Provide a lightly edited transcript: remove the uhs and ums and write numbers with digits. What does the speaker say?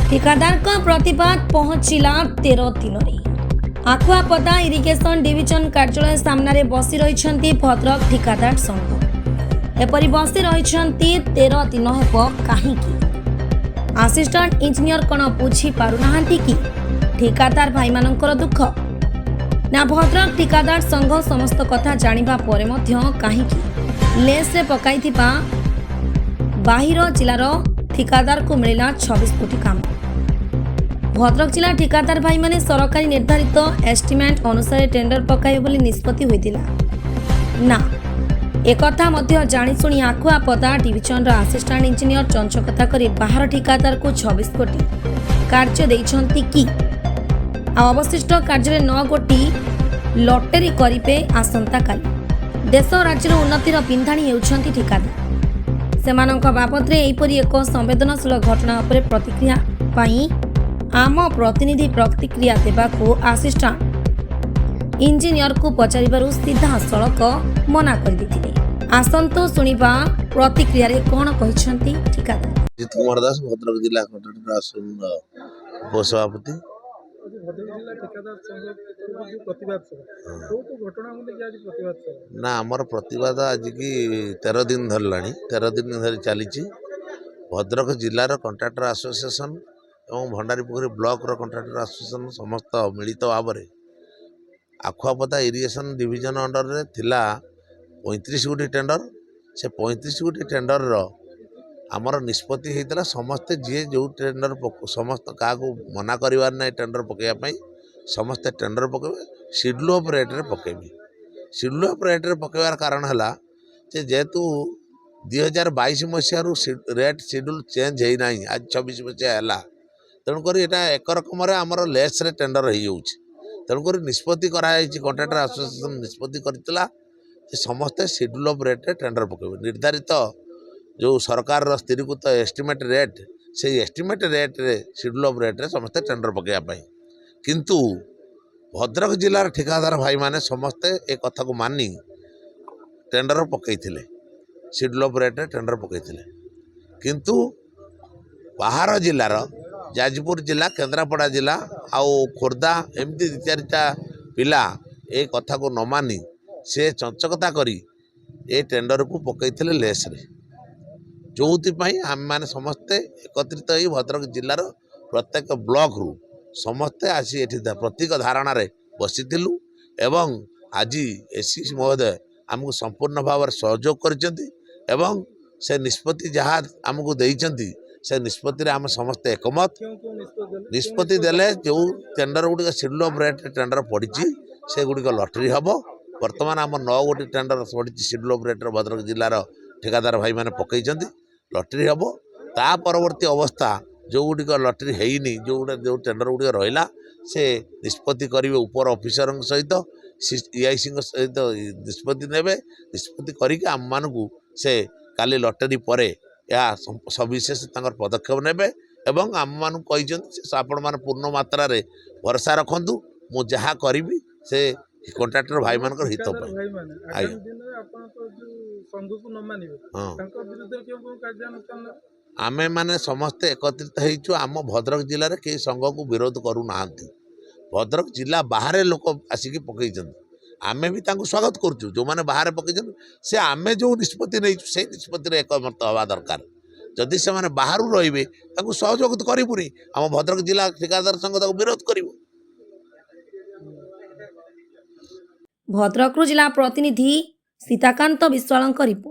ठिकादार का प्रतिवाद पहुंचला 13 दिन में आखुआपदा इरिगेशन डिविजन कार्यालय सामने बसी रही भद्रक ठिकादार संघ एपरी बसी रही 13 दिन हेब कहीं असिस्टेंट इंजीनियर कौन बुझी पारुना कि ठिकादार भाई मानकर दुख ना भद्रक ठिकादार संघ समस्त कथा जानिबा परे मध्य कहीं लेस रे पकाई बाहिर जिलार ठिकादार को मिला 26 कोटी काम। भद्रक जिला ठिकादार भाई माने सरकारी निर्धारित एस्टिमेट अनुसार टेंडर पकाइबे बोली निष्पत्ति होइतिला ना एकथा मध्य जाणीशुणी आखुआपदा डिविजन असिस्टेंट इंजीनियर चंचकता करी बाहर ठिकादार को 26 कोटी कार्य देइछंती कि अवशिष्ट कार्य 9 कोटी लॉटरी करिबे आसंता काली। देश राज्यर उन्नतिर पिंधाणी हेउछंती ठिकादार सेमानंक बाबदरे एहिपरि एक संवेदनशील घटना उपरे प्रतिक्रिया पाई आम प्रतिनिधि प्रतिक्रिया देबाकू असिस्टेंट इंजीनियर को पचारिबारु सीधा सड़क मना कर देथिले। आसंतो सुनिबा प्रतिक्रिया रे कोन कहिसंती ठिकादार जित कुमार दास भद्रक जिला कॉन्ट्रैक्टर आसन उपसभापति। ना आमर प्रतिवाद आज की 13 दिन धरलानी 13 दिन धरी चली भद्रक जिलार कॉन्ट्रैक्टर एसोसिएशन और भंडारीपोखरी ब्लॉक कॉन्ट्रैक्टर एसोसिएशन समस्त मिलित भाव में आखुआपदा इरिगेशन डिविजन अंडर रे थिला 35 गोटी टेंडर से 35 गोटी टेंडर आमर निष्पत्ति होता समस्ते जी जो टेंडर समस्त क्या मना करार ना टेंडर पकड़ापी समस्ते टेंडर पकड़े शेड्यूल ऑफ रेट रे पकड़े शेड्यूल ऑफ रेट रे पकड़ार कारण है जेहेतु 2022 मसीह रेट शेड्यूल चेंज होना आज 26 मसीहा है तेणुक यहाँ एक रकम आमर लेस रे टेंडर हो तेणुक निष्पत्ति कराई कॉन्ट्रैक्टर एसोसिएशन निष्पत्ति करथिला समस्ते शेड्यूल ऑफ रेट रे टेंडर पकड़े निर्धारित जो सरकार स्थिरीकृत एस्टिमेट रेट से एस्टिमेट रेट रे शेड्यूल ऑफ रेट रे समस्ते टेंडर पकड़ापी किंतु भद्रक जिलार ठिकादार भाई माने समस्ते एक कथा को मानी टेंडर पकई शेड्यूल ऑफ रेट रे टेंडर पकई किंतु बाहर जिलार जाजपुर जिला केन्द्रापड़ा जिला आउ खोर्धा एमती 2-4टा पिला ए कथा को न मानी से चंचकता करी ए टेंडर को पकई लेस रे जो आम मैंने समस्ते एकत्रित हो भद्रक जिलार प्रत्येक ब्लॉक रु समस्ते आसी एठी प्रतीक धारणा रे बसीथिलु एवं आज एससी महोदय आमको संपूर्ण भाव सहयोग करचंती एवं से निष्पत्ति जहाँ आमको देइचंती से निष्पत्ति आम समस्ते एकमत निष्पत्ति देले जो टेंडर गुड़िक शेड्यूल ऑफ रेट टेंडर पड़ी से गुड़िक लटरी हम बर्तमान आम 9 गोटी टेंडर पड़ी शेड्यूल ऑफ रेट भद्रक जिलार ठेकादार भाई मैंने पकई लटरी हम ता परवर्ती अवस्था जो गुड़िक लटरी हैनी जो टेंडर गुड़िक रहा से निष्पत्ति करेंगे ऊपर ऑफिसर सहित ईआईसी सहित निष्पत्ति ने निष्पत्ति करके आम मानू से काली लटरी पर यह सविशेष पदक्षेप ने एवं आम मान आपण मान पूर्ण मात्रा रे भरोसा रखु मु जहाँ करी से कॉन्ट्रैक्टर भाई मान हित आमे माने समस्ते एकत्रित होइछु आम भद्रक जिले में कई संघ को विरोध करूना भद्रक जिला बाहर लोक आसिक पकई आमे भी स्वागत करुँ जो मैंने बाहर पकई से आमे जो निष्पत्ति नहीं से निष्पत्ति एकमत हवा दरकार जदि से माने बाहर रे सहयोग तो करूनी आम भद्रक जिला ठिकादार संघ विरोध कर भद्रक जिला प्रतिनिधि सीताकांत विश्वाल रिपोर्ट।